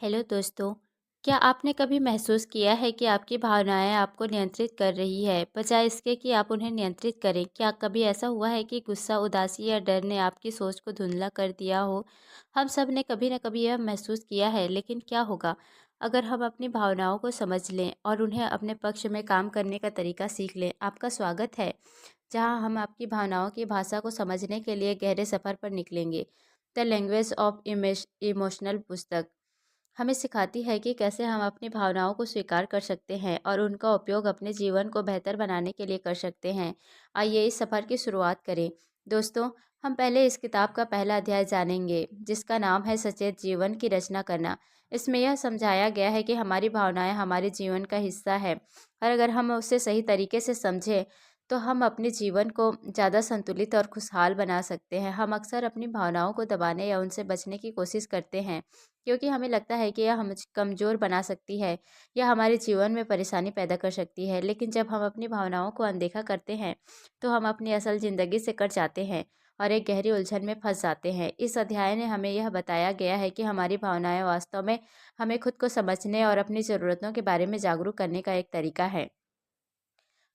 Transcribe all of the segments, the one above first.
Hello दोस्तों। क्या आपने कभी महसूस किया है कि आपकी भावनाएं आपको नियंत्रित कर रही है बजाय इसके कि आप उन्हें नियंत्रित करें? क्या कभी ऐसा हुआ है कि गुस्सा, उदासी या डर ने आपकी सोच को धुंधला कर दिया हो? हम सब ने कभी न कभी यह महसूस किया है, लेकिन क्या होगा अगर हम अपनी भावनाओं को समझ लें और उन्हें अपने पक्ष में काम करने का तरीका सीख लें? आपका स्वागत है, जहां हम आपकी भावनाओं की भाषा को समझने के लिए गहरे सफर पर निकलेंगे। द लैंग्वेज ऑफ इमोशनल पुस्तक हमें सिखाती है कि कैसे हम अपनी भावनाओं को स्वीकार कर सकते हैं और उनका उपयोग अपने जीवन को बेहतर बनाने के लिए कर सकते हैं। आइए इस सफ़र की शुरुआत करें। दोस्तों, हम पहले इस किताब का पहला अध्याय जानेंगे, जिसका नाम है सचेत जीवन की रचना करना। इसमें यह समझाया गया है कि हमारी भावनाएं हमारे जीवन का हिस्सा है और अगर हम उसे सही तरीके से समझें तो हम अपने जीवन को ज़्यादा संतुलित और खुशहाल बना सकते हैं। हम अक्सर अपनी भावनाओं को दबाने या उनसे बचने की कोशिश करते हैं, क्योंकि हमें लगता है कि यह हमें कमज़ोर बना सकती है या हमारे जीवन में परेशानी पैदा कर सकती है। लेकिन जब हम अपनी भावनाओं को अनदेखा करते हैं, तो हम अपनी असल ज़िंदगी से कट जाते हैं और एक गहरी उलझन में फंस जाते हैं। इस अध्याय ने हमें यह बताया गया है कि हमारी भावनाएं वास्तव में हमें खुद को समझने और अपनी ज़रूरतों के बारे में जागरूक करने का एक तरीका है।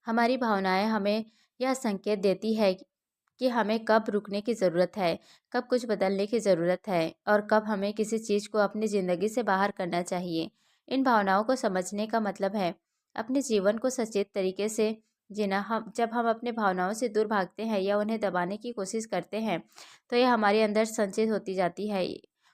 हमारी भावनाएं हमें यह संकेत देती है कि हमें कब रुकने की ज़रूरत है, कब कुछ बदलने की ज़रूरत है और कब हमें किसी चीज़ को अपनी ज़िंदगी से बाहर करना चाहिए। इन भावनाओं को समझने का मतलब है अपने जीवन को सचेत तरीके से जीना। हम जब हम अपने भावनाओं से दूर भागते हैं या उन्हें दबाने की कोशिश करते हैं, तो यह हमारे अंदर संचित होती जाती है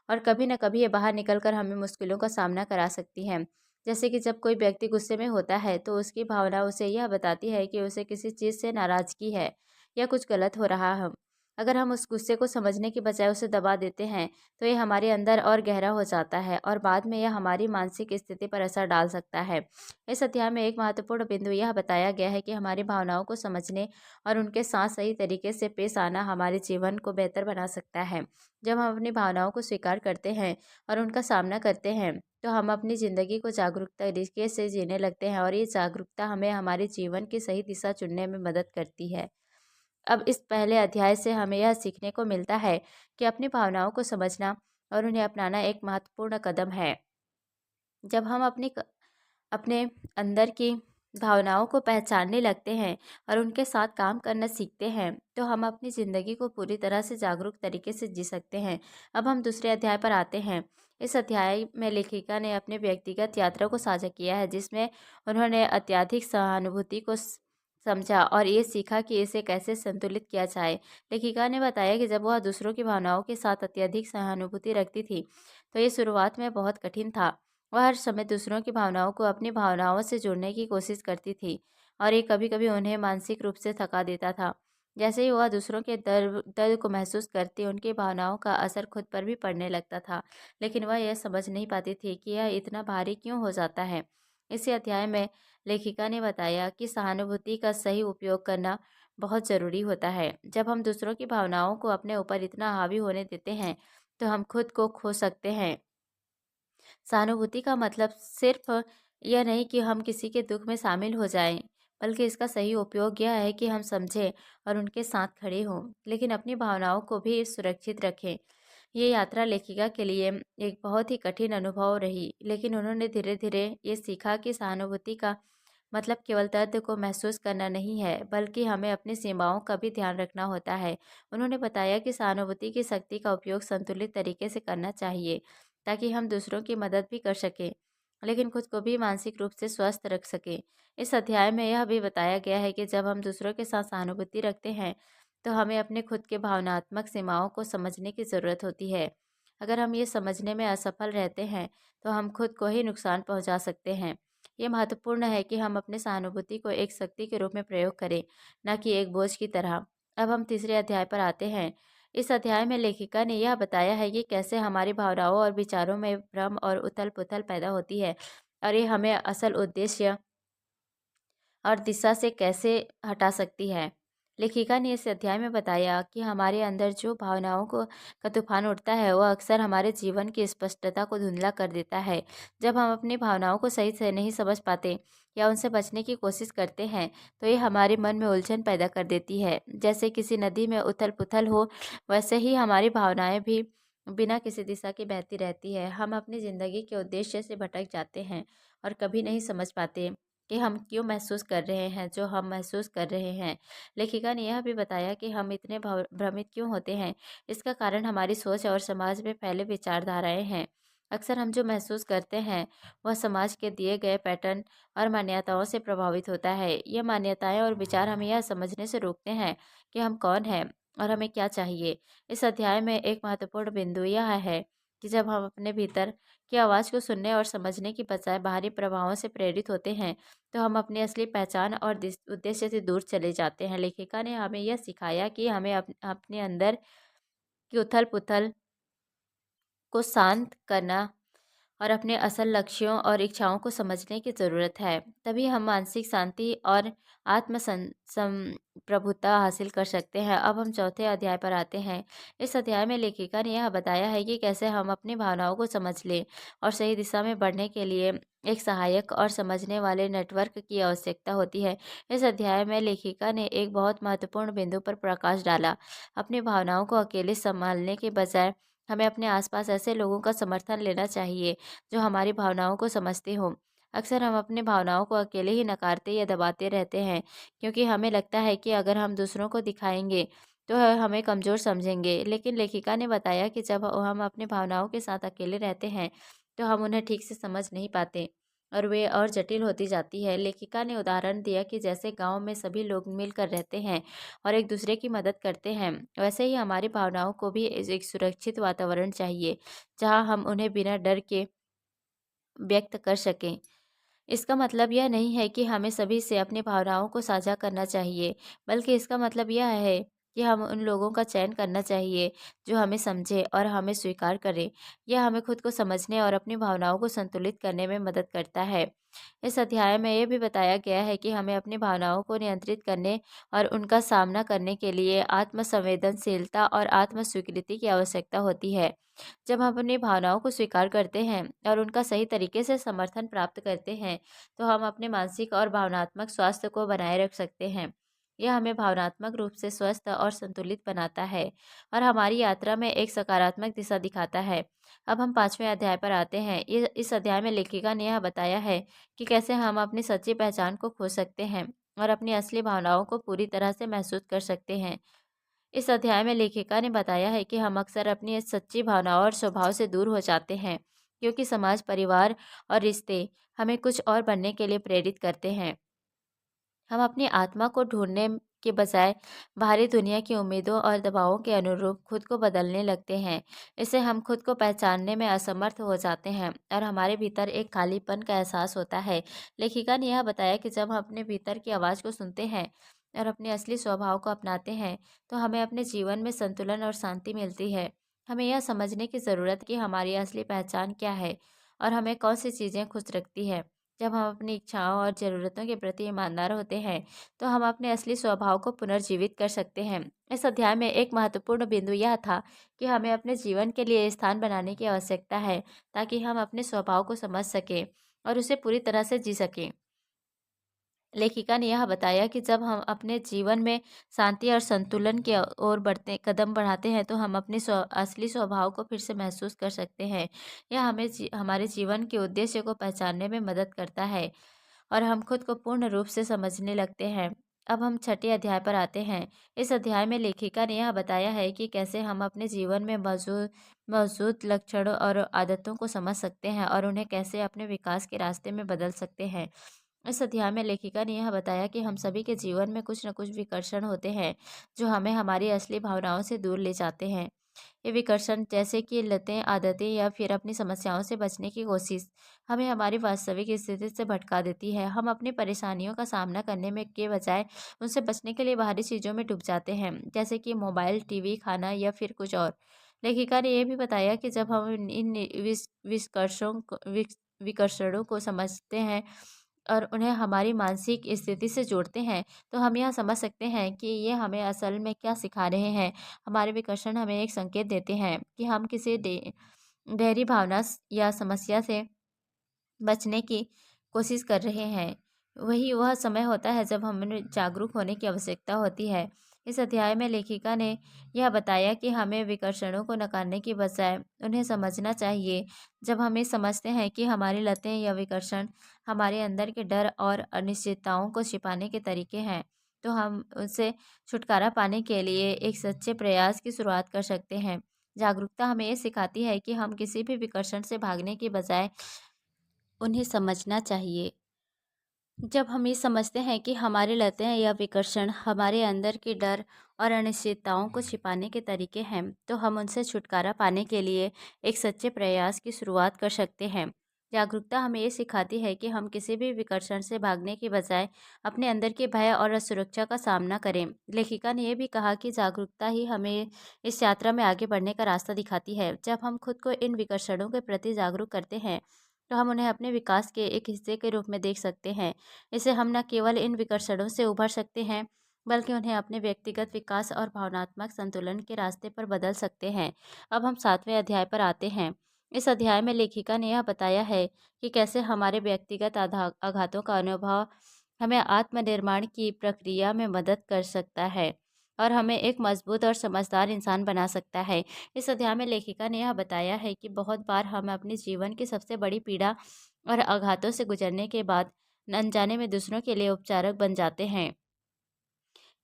और कभी न कभी ये बाहर निकल कर हमें मुश्किलों का सामना करा सकती हैं। जैसे कि जब कोई व्यक्ति गुस्से में होता है, तो उसकी भावना उसे यह बताती है कि उसे किसी चीज़ से नाराज़गी है या कुछ गलत हो रहा है। अगर हम उस गुस्से को समझने की बजाय उसे दबा देते हैं, तो ये हमारे अंदर और गहरा हो जाता है और बाद में यह हमारी मानसिक स्थिति पर असर डाल सकता है। इस अध्याय में एक महत्वपूर्ण बिंदु यह बताया गया है कि हमारी भावनाओं को समझने और उनके साथ सही तरीके से पेश आना हमारे जीवन को बेहतर बना सकता है। जब हम अपनी भावनाओं को स्वीकार करते हैं और उनका सामना करते हैं, तो हम अपनी ज़िंदगी को जागरूक तरीके से जीने लगते हैं और ये जागरूकता हमें हमारे जीवन की सही दिशा चुनने में मदद करती है। अब इस पहले अध्याय से हमें यह सीखने को मिलता है कि अपनी भावनाओं को समझना और उन्हें अपनाना एक महत्वपूर्ण कदम है। जब हम अपने अंदर की भावनाओं को पहचानने लगते हैं और उनके साथ काम करना सीखते हैं, तो हम अपनी ज़िंदगी को पूरी तरह से जागरूक तरीके से जी सकते हैं। अब हम दूसरे अध्याय पर आते हैं। इस अध्याय में लेखिका ने अपने व्यक्तिगत यात्रा को साझा किया है, जिसमें उन्होंने अत्यधिक सहानुभूति को समझा और ये सीखा कि इसे कैसे संतुलित किया जाए। लेखिका ने बताया कि जब वह दूसरों की भावनाओं के साथ अत्यधिक सहानुभूति रखती थी, तो ये शुरुआत में बहुत कठिन था। वह हर समय दूसरों की भावनाओं को अपनी भावनाओं से जोड़ने की कोशिश करती थी और ये कभी-कभी उन्हें मानसिक रूप से थका देता था। जैसे ही वह दूसरों के दर्द दर्द को महसूस करती, उनकी भावनाओं का असर खुद पर भी पड़ने लगता था, लेकिन वह यह समझ नहीं पाती थी कि यह इतना भारी क्यों हो जाता है। इसी अध्याय में लेखिका ने बताया कि सहानुभूति का सही उपयोग करना बहुत ज़रूरी होता है। जब हम दूसरों की भावनाओं को अपने ऊपर इतना हावी होने देते हैं, तो हम खुद को खो सकते हैं। सहानुभूति का मतलब सिर्फ यह नहीं कि हम किसी के दुख में शामिल हो जाएं, बल्कि इसका सही उपयोग यह है कि हम समझें और उनके साथ खड़े हों, लेकिन अपनी भावनाओं को भी सुरक्षित रखें। ये यात्रा लेखिका के लिए एक बहुत ही कठिन अनुभव रही, लेकिन उन्होंने धीरे धीरे ये सीखा कि सहानुभूति का मतलब केवल दर्द को महसूस करना नहीं है, बल्कि हमें अपनी सीमाओं का भी ध्यान रखना होता है। उन्होंने बताया कि सहानुभूति की शक्ति का उपयोग संतुलित तरीके से करना चाहिए, ताकि हम दूसरों की मदद भी कर सकें, लेकिन खुद को भी मानसिक रूप से स्वस्थ रख सकें। इस अध्याय में यह भी बताया गया है कि जब हम दूसरों के साथ सहानुभूति रखते हैं, तो हमें अपने खुद के भावनात्मक सीमाओं को समझने की ज़रूरत होती है। अगर हम ये समझने में असफल रहते हैं, तो हम खुद को ही नुकसान पहुंचा सकते हैं। ये महत्वपूर्ण है कि हम अपने सहानुभूति को एक शक्ति के रूप में प्रयोग करें, न कि एक बोझ की तरह। अब हम तीसरे अध्याय पर आते हैं। इस अध्याय में लेखिका ने यह बताया है कि कैसे हमारी भावनाओं और विचारों में भ्रम और उथल-पुथल पैदा होती है और ये हमें असल उद्देश्य और दिशा से कैसे हटा सकती है। लेखिका ने इस अध्याय में बताया कि हमारे अंदर जो भावनाओं को का तूफान उठता है, वह अक्सर हमारे जीवन की स्पष्टता को धुंधला कर देता है। जब हम अपनी भावनाओं को सही से नहीं समझ पाते या उनसे बचने की कोशिश करते हैं, तो ये हमारे मन में उलझन पैदा कर देती है। जैसे किसी नदी में उथल पुथल हो, वैसे ही हमारी भावनाएं भी बिना किसी दिशा के बहती रहती है। हम अपनी ज़िंदगी के उद्देश्य से भटक जाते हैं और कभी नहीं समझ पाते कि हम क्यों महसूस कर रहे हैं जो हम महसूस कर रहे हैं। लेखिका ने यह भी बताया कि हम इतने भ्रमित क्यों होते हैं। इसका कारण हमारी सोच और समाज में फैले विचारधाराएं हैं। अक्सर हम जो महसूस करते हैं वह समाज के दिए गए पैटर्न और मान्यताओं से प्रभावित होता है। ये मान्यताएं और विचार हमें यह समझने से रोकते हैं कि हम कौन हैं और हमें क्या चाहिए। इस अध्याय में एक महत्वपूर्ण बिंदु यह है कि जब हम अपने भीतर की आवाज़ को सुनने और समझने की बजाय बाहरी प्रभावों से प्रेरित होते हैं, तो हम अपनी असली पहचान और उद्देश्य से दूर चले जाते हैं। लेखिका ने हमें यह सिखाया कि हमें अपने अंदर की उथल-पुथल को शांत करना और अपने असल लक्ष्यों और इच्छाओं को समझने की ज़रूरत है। तभी हम मानसिक शांति और आत्म संप्रभुता हासिल कर सकते हैं। अब हम चौथे अध्याय पर आते हैं। इस अध्याय में लेखिका ने यह बताया है कि कैसे हम अपनी भावनाओं को समझ लें और सही दिशा में बढ़ने के लिए एक सहायक और समझने वाले नेटवर्क की आवश्यकता होती है। इस अध्याय में लेखिका ने एक बहुत महत्वपूर्ण बिंदु पर प्रकाश डाला। अपनी भावनाओं को अकेले संभालने के बजाय हमें अपने आसपास ऐसे लोगों का समर्थन लेना चाहिए जो हमारी भावनाओं को समझते हों। अक्सर हम अपनी भावनाओं को अकेले ही नकारते या दबाते रहते हैं क्योंकि हमें लगता है कि अगर हम दूसरों को दिखाएंगे तो हमें कमज़ोर समझेंगे। लेकिन लेखिका ने बताया कि जब हम अपनी भावनाओं के साथ अकेले रहते हैं तो हम उन्हें ठीक से समझ नहीं पाते और वे और जटिल होती जाती है। लेखिका ने उदाहरण दिया कि जैसे गांव में सभी लोग मिलकर रहते हैं और एक दूसरे की मदद करते हैं, वैसे ही हमारी भावनाओं को भी एक सुरक्षित वातावरण चाहिए जहां हम उन्हें बिना डर के व्यक्त कर सकें। इसका मतलब यह नहीं है कि हमें सभी से अपनी भावनाओं को साझा करना चाहिए, बल्कि इसका मतलब यह है कि हम उन लोगों का चयन करना चाहिए जो हमें समझे और हमें स्वीकार करें। यह हमें खुद को समझने और अपनी भावनाओं को संतुलित करने में मदद करता है। इस अध्याय में यह भी बताया गया है कि हमें अपनी भावनाओं को नियंत्रित करने और उनका सामना करने के लिए आत्म संवेदनशीलता और आत्म स्वीकृति की आवश्यकता होती है। जब हम अपनी भावनाओं को स्वीकार करते हैं और उनका सही तरीके से समर्थन प्राप्त करते हैं, तो हम अपने मानसिक और भावनात्मक स्वास्थ्य को बनाए रख सकते हैं। यह हमें भावनात्मक रूप से स्वस्थ और संतुलित बनाता है और हमारी यात्रा में एक सकारात्मक दिशा दिखाता है। अब हम 5वें अध्याय पर आते हैं। इस अध्याय में लेखिका ने यह बताया है कि कैसे हम अपनी सच्ची पहचान को खो सकते हैं और अपनी असली भावनाओं को पूरी तरह से महसूस कर सकते हैं। इस अध्याय में लेखिका ने बताया है कि हम अक्सर अपनी इस सच्ची भावनाओं और स्वभाव से दूर हो जाते हैं क्योंकि समाज, परिवार और रिश्ते हमें कुछ और बनने के लिए प्रेरित करते हैं। हम अपनी आत्मा को ढूंढने के बजाय बाहरी दुनिया की उम्मीदों और दबावों के अनुरूप खुद को बदलने लगते हैं। इससे हम खुद को पहचानने में असमर्थ हो जाते हैं और हमारे भीतर एक खालीपन का एहसास होता है। लेखिका ने यह बताया कि जब हम अपने भीतर की आवाज़ को सुनते हैं और अपने असली स्वभाव को अपनाते हैं, तो हमें अपने जीवन में संतुलन और शांति मिलती है। हमें यह समझने की ज़रूरत कि हमारी असली पहचान क्या है और हमें कौन सी चीज़ें खुश रखती है। जब हम अपनी इच्छाओं और ज़रूरतों के प्रति ईमानदार होते हैं, तो हम अपने असली स्वभाव को पुनर्जीवित कर सकते हैं। इस अध्याय में एक महत्वपूर्ण बिंदु यह था कि हमें अपने जीवन के लिए स्थान बनाने की आवश्यकता है, ताकि हम अपने स्वभाव को समझ सकें और उसे पूरी तरह से जी सकें। लेखिका ने यह बताया कि जब हम अपने जीवन में शांति और संतुलन की ओर बढ़ते कदम बढ़ाते हैं, तो हम अपने असली स्वभाव को फिर से महसूस कर सकते हैं। यह हमें हमारे जीवन के उद्देश्य को पहचानने में मदद करता है और हम खुद को पूर्ण रूप से समझने लगते हैं। अब हम छठे अध्याय पर आते हैं। इस अध्याय में लेखिका ने यह बताया है कि कैसे हम अपने जीवन में मौजूद मौजूद लक्षणों और आदतों को समझ सकते हैं और उन्हें कैसे अपने विकास के रास्ते में बदल सकते हैं। इस अध्याय में लेखिका ने यह बताया कि हम सभी के जीवन में कुछ न कुछ विकर्षण होते हैं जो हमें हमारी असली भावनाओं से दूर ले जाते हैं। ये विकर्षण, जैसे कि लतें, आदतें या फिर अपनी समस्याओं से बचने की कोशिश, हमें हमारी वास्तविक स्थिति से भटका देती है। हम अपनी परेशानियों का सामना करने में के बजाय उनसे बचने के लिए बाहरी चीज़ों में डूब जाते हैं, जैसे कि मोबाइल, टीवी, खाना या फिर कुछ और। लेखिका ने यह भी बताया कि जब हम इन विकर्षणों को समझते हैं और उन्हें हमारी मानसिक स्थिति से जोड़ते हैं, तो हम यह समझ सकते हैं कि ये हमें असल में क्या सिखा रहे हैं। हमारे विकर्षण हमें एक संकेत देते हैं कि हम किसी गहरी भावना या समस्या से बचने की कोशिश कर रहे हैं। वही वह समय होता है जब हमें जागरूक होने की आवश्यकता होती है। इस अध्याय में लेखिका ने यह बताया कि हमें विकर्षणों को नकारने की बजाय उन्हें समझना चाहिए। जब हम ये समझते हैं कि हमारी लतें या विकर्षण हमारे अंदर के डर और अनिश्चितताओं को छिपाने के तरीके हैं, तो हम उससे छुटकारा पाने के लिए एक सच्चे प्रयास की शुरुआत कर सकते हैं। जागरूकता हमें ये सिखाती है कि हम किसी भी विकर्षण से भागने की बजाय उन्हें समझना चाहिए। जब हम ये समझते हैं कि हमारी लतें या विकर्षण हमारे अंदर के डर और अनिश्चितताओं को छिपाने के तरीके हैं, तो हम उनसे छुटकारा पाने के लिए एक सच्चे प्रयास की शुरुआत कर सकते हैं। जागरूकता हमें ये सिखाती है कि हम किसी भी विकर्षण से भागने की बजाय अपने अंदर के भय और असुरक्षा का सामना करें। लेखिका ने यह भी कहा कि जागरूकता ही हमें इस यात्रा में आगे बढ़ने का रास्ता दिखाती है। जब हम खुद को इन विकर्षणों के प्रति जागरूक करते हैं, तो हम उन्हें अपने विकास के एक हिस्से के रूप में देख सकते हैं। इससे हम न केवल इन विकर्षणों से उभर सकते हैं, बल्कि उन्हें अपने व्यक्तिगत विकास और भावनात्मक संतुलन के रास्ते पर बदल सकते हैं। अब हम 7वें अध्याय पर आते हैं। इस अध्याय में लेखिका ने यह बताया है कि कैसे हमारे व्यक्तिगत आघातों का अनुभव हमें आत्मनिर्माण की प्रक्रिया में मदद कर सकता है और हमें एक मजबूत और समझदार इंसान बना सकता है। इस अध्याय में लेखिका ने यह बताया है कि बहुत बार हम अपने जीवन की सबसे बड़ी पीड़ा और आघातों से गुजरने के बाद अनजाने में दूसरों के लिए उपचारक बन जाते हैं।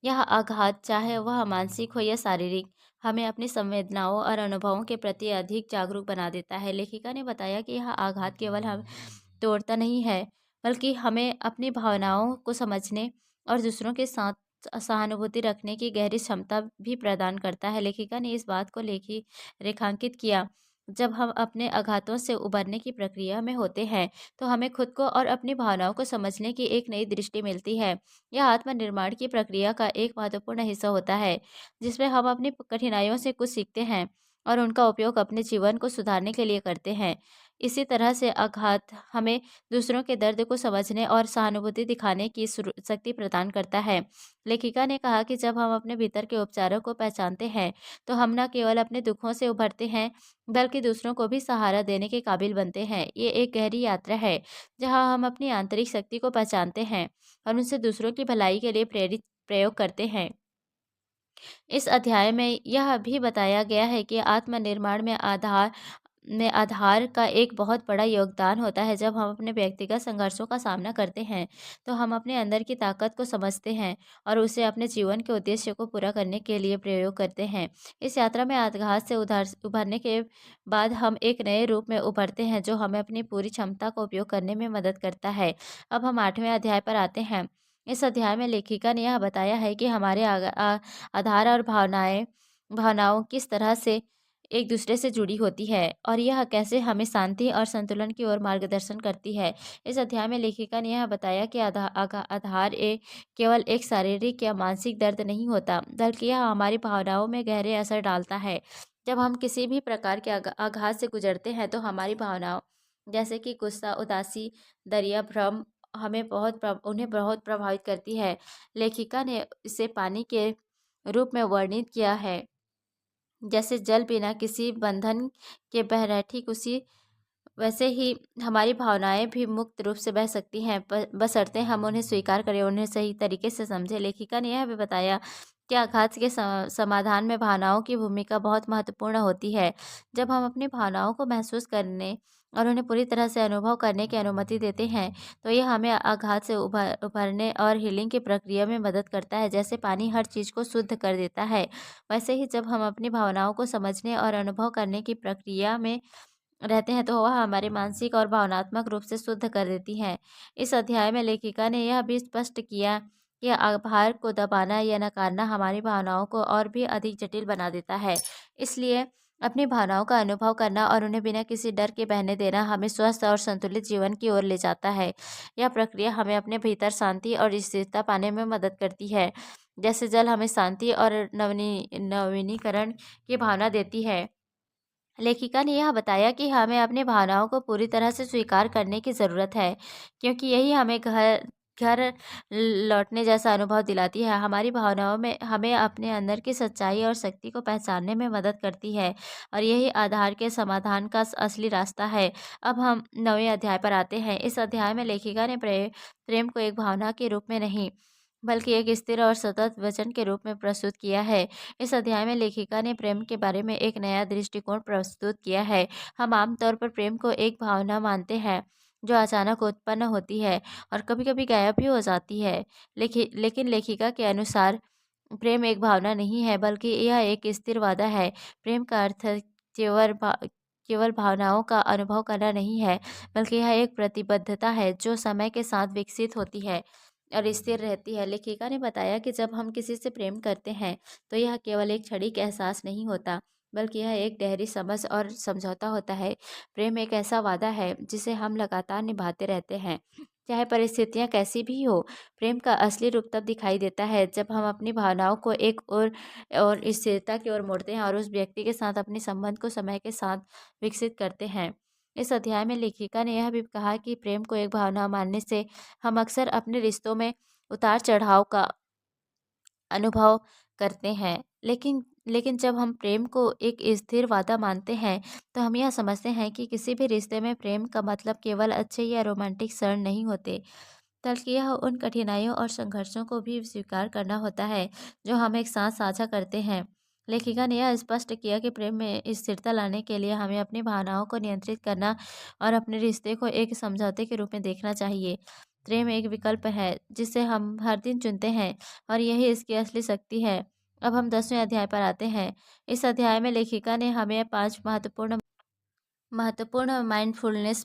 यह आघात, चाहे वह मानसिक हो या शारीरिक, हमें अपनी संवेदनाओं और अनुभवों के प्रति अधिक जागरूक बना देता है। लेखिका ने बताया कि यह आघात केवल हम तोड़ता नहीं है, बल्कि हमें अपनी भावनाओं को समझने और दूसरों के साथ सहानुभूति रखने की गहरी क्षमता भी प्रदान करता है। लेखिका ने इस बात को लेखी रेखांकित किया, जब हम अपने आघातों से उबरने की प्रक्रिया में होते हैं, तो हमें खुद को और अपनी भावनाओं को समझने की एक नई दृष्टि मिलती है। यह आत्मनिर्माण की प्रक्रिया का एक महत्वपूर्ण हिस्सा होता है, जिसमें हम अपनी कठिनाइयों से कुछ सीखते हैं और उनका उपयोग अपने जीवन को सुधारने के लिए करते हैं। इसी तरह से आघात हमें दूसरों के दर्द को समझने और सहानुभूति दिखाने की शक्ति प्रदान करता है। लेखिका ने कहा कि जब हम अपने भीतर के उपचारों को पहचानते हैं, तो हम न केवल अपने दुखों से उभरते हैं, बल्कि दूसरों को भी सहारा देने के काबिल बनते हैं। ये एक गहरी यात्रा है, जहाँ हम अपनी आंतरिक शक्ति को पहचानते हैं और उनसे दूसरों की भलाई के लिए प्रेरित प्रयोग करते हैं। इस अध्याय में यह भी बताया गया है कि आत्मनिर्माण में आधार का एक बहुत बड़ा योगदान होता है। जब हम अपने व्यक्तिगत संघर्षों का सामना करते हैं, तो हम अपने अंदर की ताकत को समझते हैं और उसे अपने जीवन के उद्देश्य को पूरा करने के लिए प्रयोग करते हैं। इस यात्रा में आघात से उभरने के बाद हम एक नए रूप में उभरते हैं, जो हमें अपनी पूरी क्षमता का उपयोग करने में मदद करता है। अब हम 8वें अध्याय पर आते हैं। इस अध्याय में लेखिका ने यह बताया है कि हमारे आधार और भावनाओं किस तरह से एक दूसरे से जुड़ी होती है और यह कैसे हमें शांति और संतुलन की ओर मार्गदर्शन करती है। इस अध्याय में लेखिका ने यह बताया कि आधार केवल एक शारीरिक या मानसिक दर्द नहीं होता, बल्कि यह हमारी भावनाओं में गहरे असर डालता है। जब हम किसी भी प्रकार के आघात से गुजरते हैं, तो हमारी भावनाओं, जैसे कि गुस्सा, उदासी, दर या भ्रम, उन्हें बहुत प्रभावित करती है। लेखिका ने इसे पानी के रूप में वर्णित किया है। जैसे जल बिना किसी बंधन के बह रहे, ठीक उसी वैसे ही हमारी भावनाएं भी मुक्त रूप से बह सकती हैं, बशर्ते हम उन्हें स्वीकार करें, उन्हें सही तरीके से समझें। लेखिका ने यह भी बताया कि आघात के समाधान में भावनाओं की भूमिका बहुत महत्वपूर्ण होती है। जब हम अपनी भावनाओं को महसूस करने और उन्हें पूरी तरह से अनुभव करने की अनुमति देते हैं, तो यह हमें आघात से उभरने और हीलिंग की प्रक्रिया में मदद करता है। जैसे पानी हर चीज़ को शुद्ध कर देता है, वैसे ही जब हम अपनी भावनाओं को समझने और अनुभव करने की प्रक्रिया में रहते हैं, तो वह हमारे मानसिक और भावनात्मक रूप से शुद्ध कर देती हैं। इस अध्याय में लेखिका ने यह भी स्पष्ट किया कि आभार को दबाना या नकारना हमारी भावनाओं को और भी अधिक जटिल बना देता है। इसलिए अपनी भावनाओं का अनुभव करना और उन्हें बिना किसी डर के बहने देना हमें स्वस्थ और संतुलित जीवन की ओर ले जाता है। यह प्रक्रिया हमें अपने भीतर शांति और स्थिरता पाने में मदद करती है। जैसे जल हमें शांति और नवीनीकरण की भावना देती है। लेखिका ने यह बताया कि हमें अपनी भावनाओं को पूरी तरह से स्वीकार करने की ज़रूरत है, क्योंकि यही हमें घर घर लौटने जैसा अनुभव दिलाती है। हमारी भावनाओं में हमें अपने अंदर की सच्चाई और शक्ति को पहचानने में मदद करती है और यही आधार के समाधान का असली रास्ता है। अब हम 9वें अध्याय पर आते हैं। इस अध्याय में लेखिका ने प्रेम को एक भावना के रूप में नहीं, बल्कि एक स्थिर और सतत वचन के रूप में प्रस्तुत किया है। इस अध्याय में लेखिका ने प्रेम के बारे में एक नया दृष्टिकोण प्रस्तुत किया है। हम आमतौर पर प्रेम को एक भावना मानते हैं जो अचानक उत्पन्न होती है और कभी-कभी गायब भी हो जाती है। लेकिन लेखिका के अनुसार प्रेम एक भावना नहीं है, बल्कि यह एक स्थिर वादा है। प्रेम का अर्थ केवल भा केवल भावनाओं का अनुभव करना नहीं है, बल्कि यह एक प्रतिबद्धता है जो समय के साथ विकसित होती है और स्थिर रहती है। लेखिका ने बताया कि जब हम किसी से प्रेम करते हैं, तो यह केवल एक क्षणिक एहसास नहीं होता, बल्कि यह एक गहरी समझ और समझौता होता है। प्रेम एक ऐसा वादा है जिसे हम लगातार निभाते रहते हैं, चाहे परिस्थितियाँ कैसी भी हो। प्रेम का असली रूप तब दिखाई देता है जब हम अपनी भावनाओं को एक और स्थिरता की ओर मोड़ते हैं और उस व्यक्ति के साथ अपने संबंध को समय के साथ विकसित करते हैं। इस अध्याय में लेखिका ने यह भी कहा कि प्रेम को एक भावना मानने से हम अक्सर अपने रिश्तों में उतार-चढ़ाव का अनुभव करते हैं। लेकिन जब हम प्रेम को एक स्थिर वादा मानते हैं, तो हम यह समझते हैं कि किसी भी रिश्ते में प्रेम का मतलब केवल अच्छे या रोमांटिक क्षण नहीं होते, बल्कि यह उन कठिनाइयों और संघर्षों को भी स्वीकार करना होता है, जो हम एक साथ साझा करते हैं। लेखिका ने यह स्पष्ट किया कि प्रेम में स्थिरता लाने के लिए हमें अपनी भावनाओं को नियंत्रित करना और अपने रिश्ते को एक समझौते के रूप में देखना चाहिए। प्रेम एक विकल्प है जिसे हम हर दिन चुनते हैं और यही इसकी असली शक्ति है। अब हम 10वें अध्याय पर आते हैं। इस अध्याय में लेखिका ने हमें 5 महत्वपूर्ण माइंडफुलनेस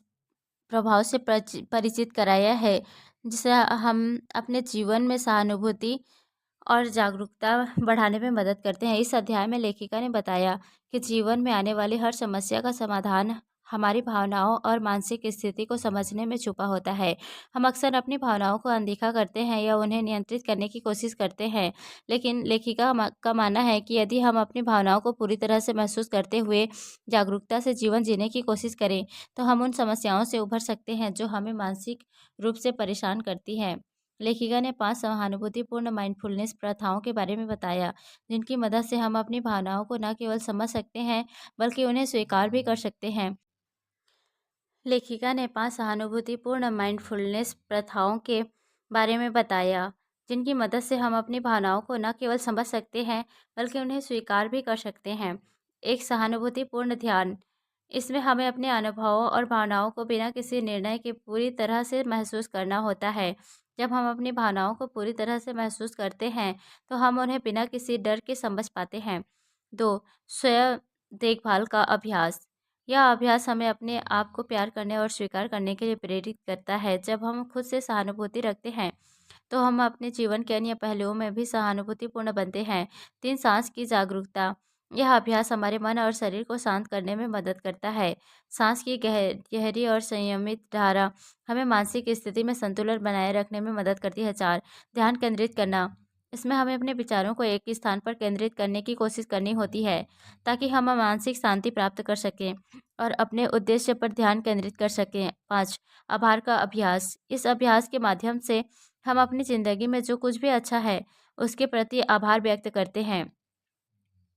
प्रभाव से परिचित कराया है, जिसे हम अपने जीवन में सहानुभूति और जागरूकता बढ़ाने में मदद करते हैं। इस अध्याय में लेखिका ने बताया कि जीवन में आने वाली हर समस्या का समाधान हमारी भावनाओं और मानसिक स्थिति को समझने में छुपा होता है। हम अक्सर अपनी भावनाओं को अनदेखा करते हैं या उन्हें नियंत्रित करने की कोशिश करते हैं, लेकिन लेखिका का मानना है कि यदि हम अपनी भावनाओं को पूरी तरह से महसूस करते हुए जागरूकता से जीवन जीने की कोशिश करें, तो हम उन समस्याओं से उभर सकते हैं जो हमें मानसिक रूप से परेशान करती हैं। लेखिका ने 5 सहानुभूतिपूर्ण माइंडफुलनेस प्रथाओं के बारे में बताया, जिनकी मदद से हम अपनी भावनाओं को न केवल समझ सकते हैं, बल्कि उन्हें स्वीकार भी कर सकते हैं। लेखिका ने 5 सहानुभूतिपूर्ण माइंडफुलनेस प्रथाओं के बारे में बताया, जिनकी मदद से हम अपनी भावनाओं को न केवल समझ सकते हैं, बल्कि उन्हें स्वीकार भी कर सकते हैं। एक सहानुभूतिपूर्ण ध्यान। इसमें हमें अपने अनुभवों और भावनाओं को बिना किसी निर्णय के पूरी तरह से महसूस करना होता है। जब हम अपनी भावनाओं को पूरी तरह से महसूस करते हैं, तो हम उन्हें बिना किसी डर के समझ पाते हैं। 2. स्वयं देखभाल का अभ्यास। यह अभ्यास हमें अपने आप को प्यार करने और स्वीकार करने के लिए प्रेरित करता है। जब हम खुद से सहानुभूति रखते हैं, तो हम अपने जीवन के अन्य पहलुओं में भी सहानुभूतिपूर्ण बनते हैं। 3. सांस की जागरूकता। यह अभ्यास हमारे मन और शरीर को शांत करने में मदद करता है। सांस की गहरी और संयमित धारा हमें मानसिक स्थिति में संतुलन बनाए रखने में मदद करती है। 4. ध्यान केंद्रित करना। इसमें हमें अपने विचारों को एक ही स्थान पर केंद्रित करने की कोशिश करनी होती है, ताकि हम मानसिक शांति प्राप्त कर सकें और अपने उद्देश्य पर ध्यान केंद्रित कर सकें। 5. आभार का अभ्यास। इस अभ्यास के माध्यम से हम अपनी ज़िंदगी में जो कुछ भी अच्छा है, उसके प्रति आभार व्यक्त करते हैं।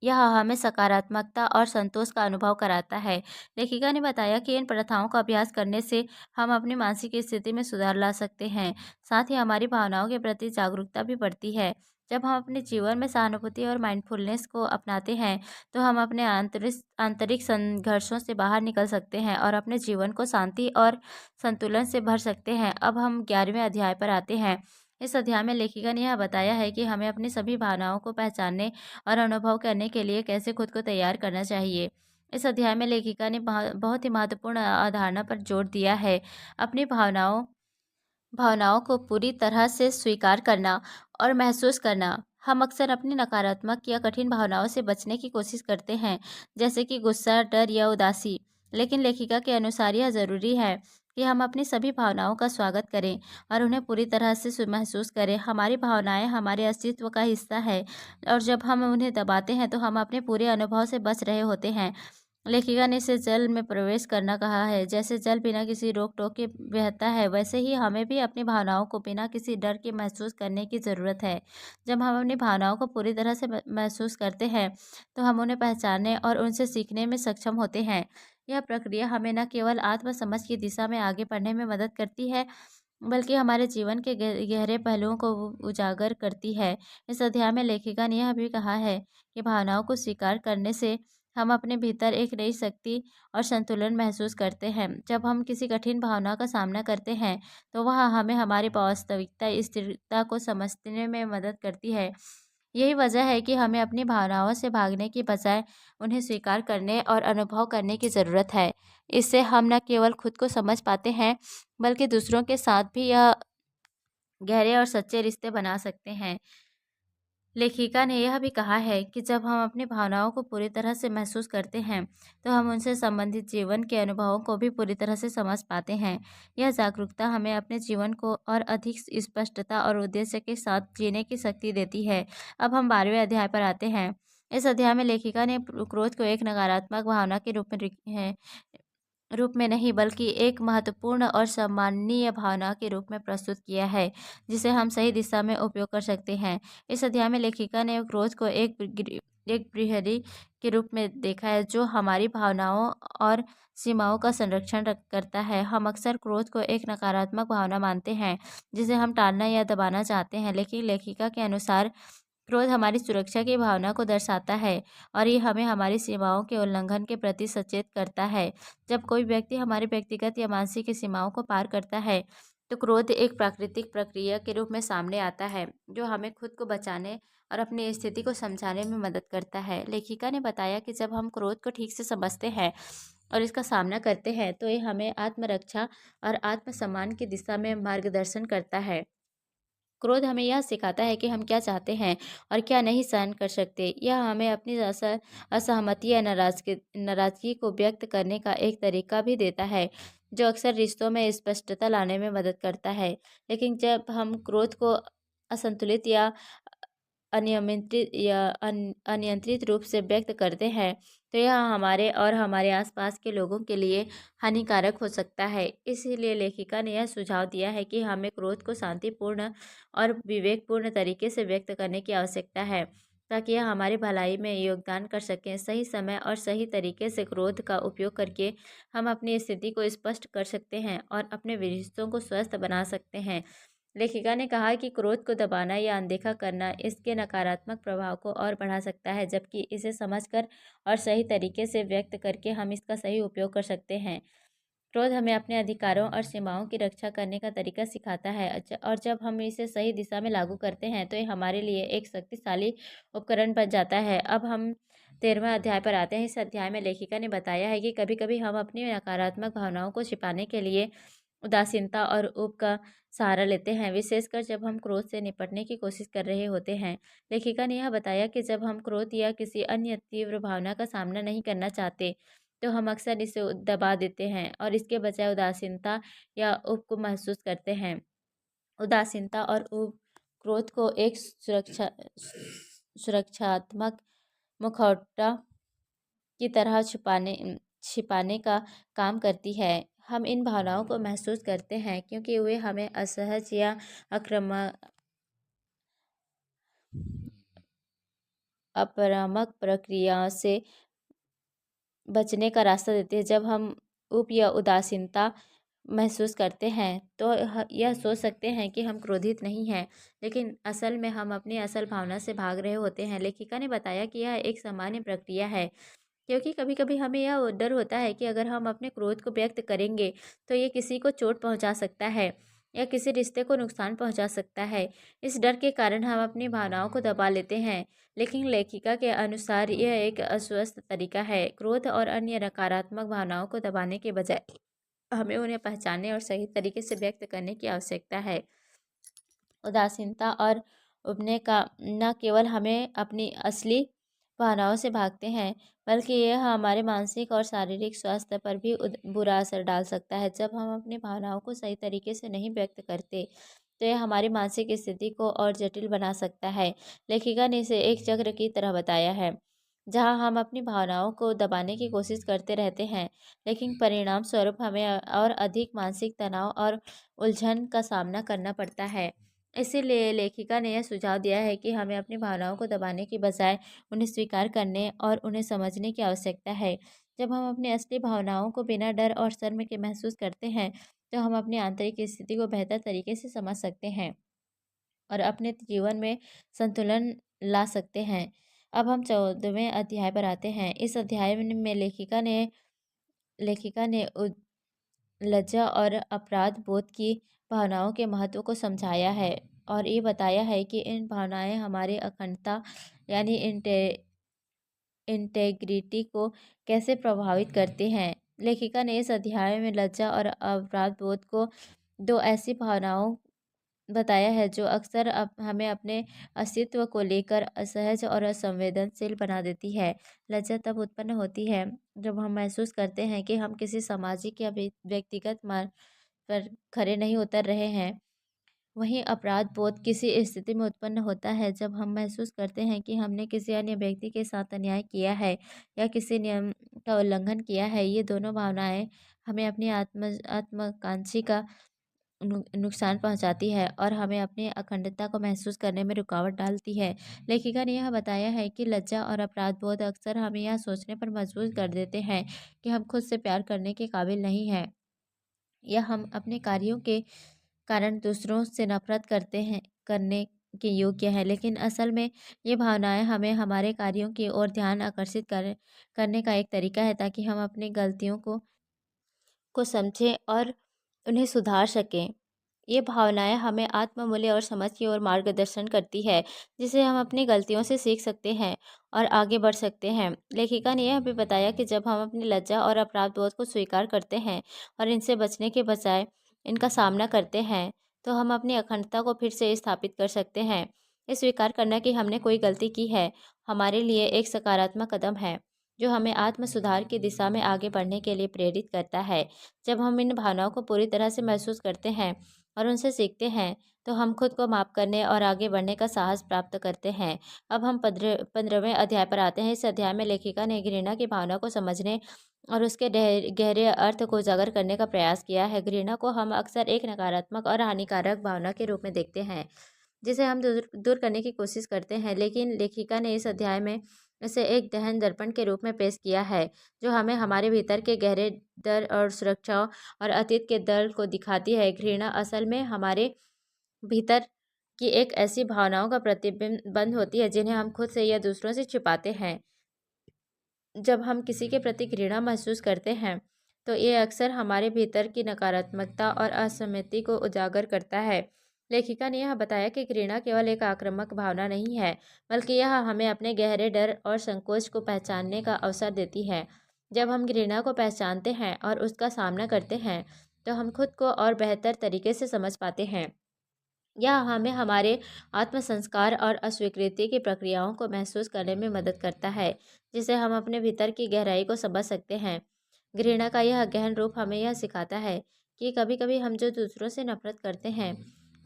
यह हमें सकारात्मकता और संतोष का अनुभव कराता है। लेखिका ने बताया कि इन प्रथाओं का अभ्यास करने से हम अपनी मानसिक स्थिति में सुधार ला सकते हैं। साथ ही हमारी भावनाओं के प्रति जागरूकता भी बढ़ती है। जब हम अपने जीवन में सहानुभूति और माइंडफुलनेस को अपनाते हैं, तो हम अपने आंतरिक संघर्षों से बाहर निकल सकते हैं और अपने जीवन को शांति और संतुलन से भर सकते हैं। अब हम 11वें अध्याय पर आते हैं। इस अध्याय में लेखिका ने यह बताया है कि हमें अपनी सभी भावनाओं को पहचानने और अनुभव करने के लिए कैसे खुद को तैयार करना चाहिए। इस अध्याय में लेखिका ने बहुत ही महत्वपूर्ण अवधारणा पर जोर दिया है। अपनी भावनाओं भावनाओं को पूरी तरह से स्वीकार करना और महसूस करना। हम अक्सर अपनी नकारात्मक या कठिन भावनाओं से बचने की कोशिश करते हैं, जैसे कि गुस्सा, डर या उदासी। लेकिन लेखिका के अनुसार यह ज़रूरी है कि हम अपनी सभी भावनाओं का स्वागत करें और उन्हें पूरी तरह से महसूस करें। हमारी भावनाएं हमारे अस्तित्व का हिस्सा है और जब हम उन्हें दबाते हैं, तो हम अपने पूरे अनुभव से बच रहे होते हैं। लेखिका ने इसे जल में प्रवेश करना कहा है। जैसे जल बिना किसी रोक टोक के बहता है, वैसे ही हमें भी अपनी भावनाओं को बिना किसी डर के महसूस करने की ज़रूरत है। जब हम अपनी भावनाओं को पूरी तरह से महसूस करते हैं, तो हम उन्हें पहचानने और उनसे सीखने में सक्षम होते हैं। यह प्रक्रिया हमें न केवल आत्म समझ की दिशा में आगे बढ़ने में मदद करती है, बल्कि हमारे जीवन के गहरे पहलुओं को वो उजागर करती है। इस अध्याय में लेखिका ने यह भी कहा है कि भावनाओं को स्वीकार करने से हम अपने भीतर एक नई शक्ति और संतुलन महसूस करते हैं। जब हम किसी कठिन भावना का सामना करते हैं, तो वह हमें हमारी वास्तविकता स्थिरता को समझने में मदद करती है। यही वजह है कि हमें अपनी भावनाओं से भागने की बजाय उन्हें स्वीकार करने और अनुभव करने की ज़रूरत है। इससे हम न केवल खुद को समझ पाते हैं, बल्कि दूसरों के साथ भी यह गहरे और सच्चे रिश्ते बना सकते हैं। लेखिका ने यह भी कहा है कि जब हम अपनी भावनाओं को पूरी तरह से महसूस करते हैं, तो हम उनसे संबंधित जीवन के अनुभवों को भी पूरी तरह से समझ पाते हैं। यह जागरूकता हमें अपने जीवन को और अधिक स्पष्टता और उद्देश्य के साथ जीने की शक्ति देती है। अब हम 12वें अध्याय पर आते हैं। इस अध्याय में लेखिका ने क्रोध को एक नकारात्मक भावना के रूप में नहीं, बल्कि एक महत्वपूर्ण और सम्माननीय भावना के रूप में प्रस्तुत किया है, जिसे हम सही दिशा में उपयोग कर सकते हैं। इस अध्याय में लेखिका ने क्रोध को एक प्रहरी के रूप में देखा है, जो हमारी भावनाओं और सीमाओं का संरक्षण करता है। हम अक्सर क्रोध को एक नकारात्मक भावना मानते हैं, जिसे हम टालना या दबाना चाहते हैं, लेकिन लेखिका के अनुसार क्रोध हमारी सुरक्षा की भावना को दर्शाता है और ये हमें हमारी सीमाओं के उल्लंघन के प्रति सचेत करता है। जब कोई व्यक्ति हमारी व्यक्तिगत या मानसिक सीमाओं को पार करता है, तो क्रोध एक प्राकृतिक प्रक्रिया के रूप में सामने आता है, जो हमें खुद को बचाने और अपनी स्थिति को समझाने में मदद करता है। लेखिका ने बताया कि जब हम क्रोध को ठीक से समझते हैं और इसका सामना करते हैं, तो ये हमें आत्मरक्षा और आत्मसम्मान की दिशा में मार्गदर्शन करता है। क्रोध हमें यह सिखाता है कि हम क्या चाहते हैं और क्या नहीं सहन कर सकते। यह हमें अपनी असहमति या नाराज़गी को व्यक्त करने का एक तरीका भी देता है, जो अक्सर रिश्तों में स्पष्टता लाने में मदद करता है। लेकिन जब हम क्रोध को असंतुलित या अनियंत्रित रूप से व्यक्त करते हैं, तो यह हमारे और हमारे आसपास के लोगों के लिए हानिकारक हो सकता है। इसीलिए लेखिका ने यह सुझाव दिया है कि हमें क्रोध को शांतिपूर्ण और विवेकपूर्ण तरीके से व्यक्त करने की आवश्यकता है, ताकि यह हमारी भलाई में योगदान कर सकें। सही समय और सही तरीके से क्रोध का उपयोग करके हम अपनी स्थिति को स्पष्ट कर सकते हैं और अपने रिश्तों को स्वस्थ बना सकते हैं। लेखिका ने कहा कि क्रोध को दबाना या अनदेखा करना इसके नकारात्मक प्रभाव को और बढ़ा सकता है, जबकि इसे समझकर और सही तरीके से व्यक्त करके हम इसका सही उपयोग कर सकते हैं। क्रोध हमें अपने अधिकारों और सीमाओं की रक्षा करने का तरीका सिखाता है, और जब हम इसे सही दिशा में लागू करते हैं, तो ये हमारे लिए एक शक्तिशाली उपकरण बन जाता है। अब हम 13वें अध्याय पर आते हैं। इस अध्याय में लेखिका ने बताया है कि कभी-कभी हम अपनी नकारात्मक भावनाओं को छिपाने के लिए उदासीनता और ऊब का सहारा लेते हैं, विशेषकर जब हम क्रोध से निपटने की कोशिश कर रहे होते हैं। लेखिका ने यह बताया कि जब हम क्रोध या किसी अन्य तीव्र भावना का सामना नहीं करना चाहते, तो हम अक्सर इसे दबा देते हैं और इसके बजाय उदासीनता या ऊब को महसूस करते हैं। उदासीनता और ऊब क्रोध को एक सुरक्षात्मक मुखौटा की तरह छिपाने का काम करती है। हम इन भावनाओं को महसूस करते हैं क्योंकि वे हमें असहज या आक्रामक आक्रामक प्रक्रिया से बचने का रास्ता देती है। जब हम ऊब या उदासीनता महसूस करते हैं, तो यह सोच सकते हैं कि हम क्रोधित नहीं हैं, लेकिन असल में हम अपनी असल भावना से भाग रहे होते हैं। लेखिका ने बताया कि यह एक सामान्य प्रक्रिया है, क्योंकि कभी-कभी हमें यह डर होता है कि अगर हम अपने क्रोध को व्यक्त करेंगे, तो ये किसी को चोट पहुंचा सकता है या किसी रिश्ते को नुकसान पहुंचा सकता है। इस डर के कारण हम अपनी भावनाओं को दबा लेते हैं, लेकिन लेखिका के अनुसार यह एक अस्वस्थ तरीका है। क्रोध और अन्य नकारात्मक भावनाओं को दबाने के बजाय हमें उन्हें पहचानने और सही तरीके से व्यक्त करने की आवश्यकता है। उदासीनता और उबने का न केवल हमें अपनी असली भावनाओं से भागते हैं, बल्कि यह हमारे मानसिक और शारीरिक स्वास्थ्य पर भी बुरा असर डाल सकता है। जब हम अपनी भावनाओं को सही तरीके से नहीं व्यक्त करते, तो यह हमारी मानसिक स्थिति को और जटिल बना सकता है। लेखिका ने इसे एक चक्र की तरह बताया है, जहाँ हम अपनी भावनाओं को दबाने की कोशिश करते रहते हैं, लेकिन परिणाम स्वरूप हमें और अधिक मानसिक तनाव और उलझन का सामना करना पड़ता है। इसीलिए लेखिका ने यह सुझाव दिया है कि हमें अपनी भावनाओं को दबाने की बजाय उन्हें स्वीकार करने और उन्हें समझने की आवश्यकता है। जब हम अपनी असली भावनाओं को बिना डर और शर्म के महसूस करते हैं, तो हम अपनी आंतरिक स्थिति को बेहतर तरीके से समझ सकते हैं और अपने जीवन में संतुलन ला सकते हैं। अब हम 14वें अध्याय पर आते हैं। इस अध्याय में लेखिका ने लज्जा और अपराध बोध की भावनाओं के महत्व को समझाया है और ये बताया है कि इन भावनाएं हमारी अखंडता यानी इंटेग्रिटी को कैसे प्रभावित करती हैं। लेखिका ने इस अध्याय में लज्जा और अपराध बोध को दो ऐसी भावनाओं बताया है जो अक्सर हमें अपने अस्तित्व को लेकर असहज और असंवेदनशील बना देती है। लज्जा तब उत्पन्न होती है जब हम महसूस करते हैं कि हम किसी सामाजिक या व्यक्तिगत मार्ग पर खरे नहीं उतर रहे हैं। वहीं अपराध बोध किसी स्थिति में उत्पन्न होता है जब हम महसूस करते हैं कि हमने किसी अन्य व्यक्ति के साथ अन्याय किया है या किसी नियम का उल्लंघन किया है। ये दोनों भावनाएं हमें अपनी आत्मकांक्षी का नुकसान पहुंचाती है और हमें अपनी अखंडता को महसूस करने में रुकावट डालती है। लेखिका ने यह बताया है कि लज्जा और अपराध बोध अक्सर हमें यह सोचने पर मजबूर कर देते हैं कि हम खुद से प्यार करने के काबिल नहीं हैं या हम अपने कार्यों के कारण दूसरों से नफरत करने के योग्य है। लेकिन असल में ये भावनाएं हमें हमारे कार्यों की ओर ध्यान आकर्षित करने का एक तरीका है ताकि हम अपनी गलतियों को समझें और उन्हें सुधार सकें। ये भावनाएं हमें आत्ममूल्य और समझ की ओर मार्गदर्शन करती है, जिससे हम अपनी गलतियों से सीख सकते हैं और आगे बढ़ सकते हैं। लेखिका ने यह भी बताया कि जब हम अपनी लज्जा और अपराध बोध को स्वीकार करते हैं और इनसे बचने के बजाय इनका सामना करते हैं, तो हम अपनी अखंडता को फिर से स्थापित कर सकते हैं। ये स्वीकार करना कि हमने कोई गलती की है, हमारे लिए एक सकारात्मक कदम है, जो हमें आत्म सुधार की दिशा में आगे बढ़ने के लिए प्रेरित करता है। जब हम इन भावनाओं को पूरी तरह से महसूस करते हैं और उनसे सीखते हैं, तो हम खुद को माफ़ करने और आगे बढ़ने का साहस प्राप्त करते हैं। अब हम 15वें अध्याय पर आते हैं। इस अध्याय में लेखिका ने घृणा की भावना को समझने और उसके गहरे अर्थ को उजागर करने का प्रयास किया है। घृणा को हम अक्सर एक नकारात्मक और हानिकारक भावना के रूप में देखते हैं, जिसे हम दूर दूर करने की कोशिश करते हैं। लेकिन लेखिका ने इस अध्याय में इसे एक दहन दर्पण के रूप में पेश किया है, जो हमें हमारे भीतर के गहरे डर और सुरक्षाओं और अतीत के दर्द को दिखाती है। घृणा असल में हमारे भीतर की एक ऐसी भावनाओं का प्रतिबिंब होती है जिन्हें हम खुद से या दूसरों से छिपाते हैं। जब हम किसी के प्रति घृणा महसूस करते हैं, तो ये अक्सर हमारे भीतर की नकारात्मकता और असहमति को उजागर करता है। लेखिका ने यह बताया कि घृणा केवल एक आक्रामक भावना नहीं है, बल्कि यह हमें अपने गहरे डर और संकोच को पहचानने का अवसर देती है। जब हम घृणा को पहचानते हैं और उसका सामना करते हैं, तो हम खुद को और बेहतर तरीके से समझ पाते हैं। यह हमें हमारे आत्मसंस्कार और अस्वीकृति की प्रक्रियाओं को महसूस करने में मदद करता है, जिससे हम अपने भीतर की गहराई को समझ सकते हैं। घृणा का यह गहन रूप हमें यह सिखाता है कि कभी-कभी हम जो दूसरों से नफरत करते हैं,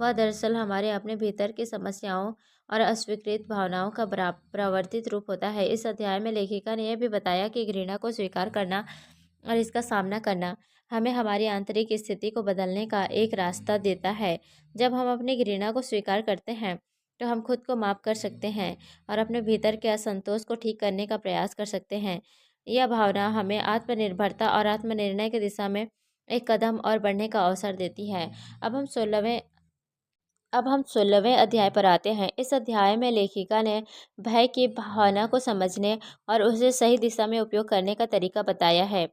वह दरअसल हमारे अपने भीतर की समस्याओं और अस्वीकृत भावनाओं का प्रवर्तित रूप होता है। इस अध्याय में लेखिका ने यह भी बताया कि घृणा को स्वीकार करना और इसका सामना करना हमें हमारी आंतरिक स्थिति को बदलने का एक रास्ता देता है। जब हम अपनी घृणा को स्वीकार करते हैं, तो हम खुद को माफ़ कर सकते हैं और अपने भीतर के असंतोष को ठीक करने का प्रयास कर सकते हैं। यह भावना हमें आत्मनिर्भरता और आत्मनिर्णय की दिशा में एक कदम और बढ़ने का अवसर देती है। अब हम 16वें अध्याय पर आते हैं। इस अध्याय में लेखिका ने भय की भावना को समझने और उसे सही दिशा में उपयोग करने का तरीका बताया है।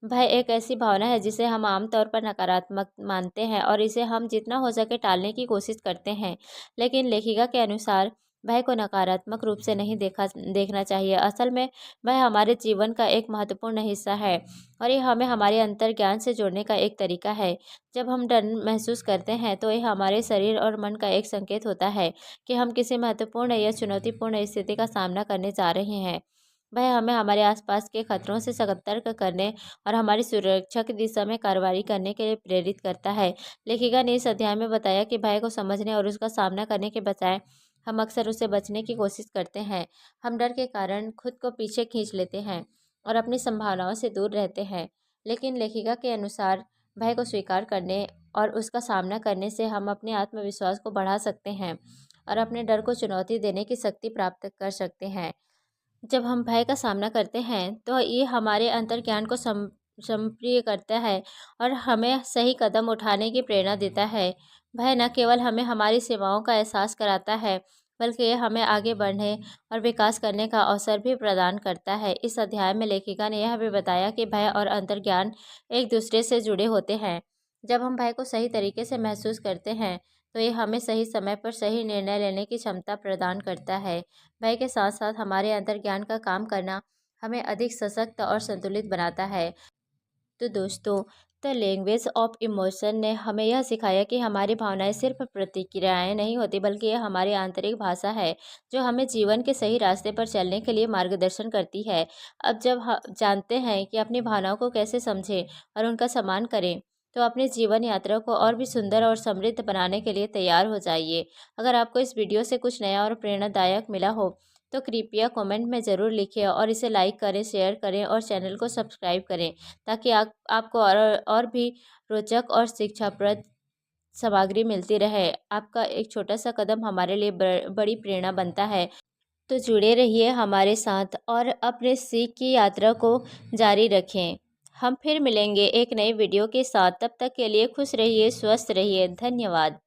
भय एक ऐसी भावना है जिसे हम आमतौर पर नकारात्मक मानते हैं और इसे हम जितना हो सके टालने की कोशिश करते हैं। लेकिन लेखिका के अनुसार भय को नकारात्मक रूप से नहीं देखना चाहिए। असल में भय हमारे जीवन का एक महत्वपूर्ण हिस्सा है और ये हमें हमारे अंतर्ज्ञान से जोड़ने का एक तरीका है। जब हम डर महसूस करते हैं, तो ये हमारे शरीर और मन का एक संकेत होता है कि हम किसी महत्वपूर्ण या चुनौतीपूर्ण स्थिति का सामना करने जा रहे हैं। वह हमें हमारे आसपास के खतरों से सतर्क करने और हमारी सुरक्षा की दिशा में कार्रवाई करने के लिए प्रेरित करता है। लेखिका ने इस अध्याय में बताया कि भय को समझने और उसका सामना करने के बजाय हम अक्सर उससे बचने की कोशिश करते हैं। हम डर के कारण खुद को पीछे खींच लेते हैं और अपनी संभावनाओं से दूर रहते हैं। लेकिन लेखिका के अनुसार भय को स्वीकार करने और उसका सामना करने से हम अपने आत्मविश्वास को बढ़ा सकते हैं और अपने डर को चुनौती देने की शक्ति प्राप्त कर सकते हैं। जब हम भय का सामना करते हैं तो ये हमारे अंतर्ज्ञान को सक्रिय करता है और हमें सही कदम उठाने की प्रेरणा देता है। भय न केवल हमें हमारी सीमाओं का एहसास कराता है, बल्कि ये हमें आगे बढ़ने और विकास करने का अवसर भी प्रदान करता है। इस अध्याय में लेखिका ने यह भी बताया कि भय और अंतर्ज्ञान एक दूसरे से जुड़े होते हैं। जब हम भय को सही तरीके से महसूस करते हैं तो ये हमें सही समय पर सही निर्णय लेने की क्षमता प्रदान करता है। भय के साथ साथ हमारे अंतर्ज्ञान का काम करना हमें अधिक सशक्त और संतुलित बनाता है। तो दोस्तों, द लैंग्वेज ऑफ इमोशन ने हमें यह सिखाया कि हमारी भावनाएं सिर्फ प्रतिक्रियाएं नहीं होती, बल्कि यह हमारी आंतरिक भाषा है जो हमें जीवन के सही रास्ते पर चलने के लिए मार्गदर्शन करती है। अब जब जानते हैं कि अपनी भावनाओं को कैसे समझें और उनका सम्मान करें, तो अपने जीवन यात्रा को और भी सुंदर और समृद्ध बनाने के लिए तैयार हो जाइए। अगर आपको इस वीडियो से कुछ नया और प्रेरणादायक मिला हो तो कृपया कमेंट में ज़रूर लिखें और इसे लाइक करें, शेयर करें और चैनल को सब्सक्राइब करें, ताकि आपको और भी रोचक और शिक्षाप्रद सामग्री मिलती रहे। आपका एक छोटा सा कदम हमारे लिए बड़ी प्रेरणा बनता है। तो जुड़े रहिए हमारे साथ और अपने सीख की यात्रा को जारी रखें। हम फिर मिलेंगे एक नई वीडियो के साथ। तब तक के लिए खुश रहिए, स्वस्थ रहिए। धन्यवाद।